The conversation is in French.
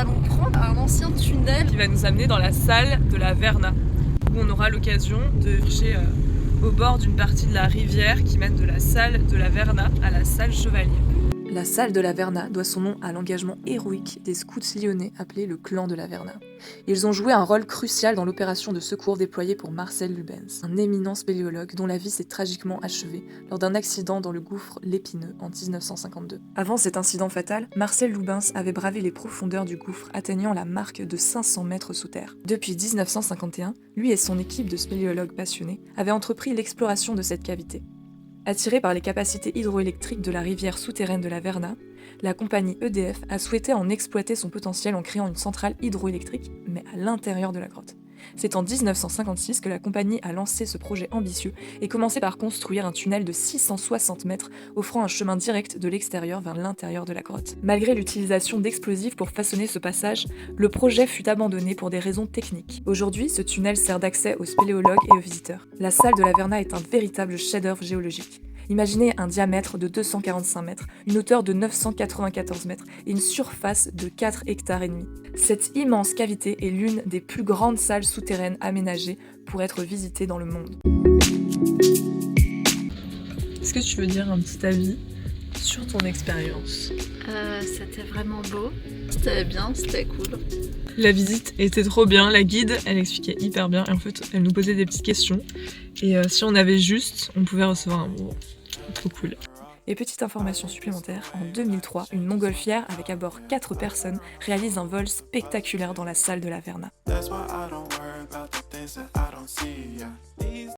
allons prendre un ancien tunnel qui va nous amener dans la salle de la Verna, où on aura l'occasion de marcher au bord d'une partie de la rivière qui mène de la salle de la Verna à la salle Chevalier. La salle de la Verna doit son nom à l'engagement héroïque des scouts lyonnais appelés le clan de la Verna. Ils ont joué un rôle crucial dans l'opération de secours déployée pour Marcel Lubens, un éminent spéléologue dont la vie s'est tragiquement achevée lors d'un accident dans le gouffre L'Épineux en 1952. Avant cet incident fatal, Marcel Lubens avait bravé les profondeurs du gouffre, atteignant la marque de 500 mètres sous terre. Depuis 1951, lui et son équipe de spéléologues passionnés avaient entrepris l'exploration de cette cavité. Attirée par les capacités hydroélectriques de la rivière souterraine de la Verna, la compagnie EDF a souhaité en exploiter son potentiel en créant une centrale hydroélectrique, mais à l'intérieur de la grotte. C'est en 1956 que la compagnie a lancé ce projet ambitieux et commencé par construire un tunnel de 660 mètres offrant un chemin direct de l'extérieur vers l'intérieur de la grotte. Malgré l'utilisation d'explosifs pour façonner ce passage, le projet fut abandonné pour des raisons techniques. Aujourd'hui, ce tunnel sert d'accès aux spéléologues et aux visiteurs. La salle de la Verna est un véritable chef-d'œuvre géologique. Imaginez un diamètre de 245 mètres, une hauteur de 994 mètres et une surface de 4 hectares et demi. Cette immense cavité est l'une des plus grandes salles souterraines aménagées pour être visitées dans le monde. Est-ce que tu veux dire un petit avis sur ton expérience? C'était vraiment beau, c'était bien, c'était cool. La visite était trop bien, la guide, elle expliquait hyper bien et en fait, elle nous posait des petites questions. Et si on avait juste, on pouvait recevoir un mot. Trop cool. Et petite information supplémentaire, en 2003, une montgolfière avec à bord 4 personnes réalise un vol spectaculaire dans la salle de la Verna.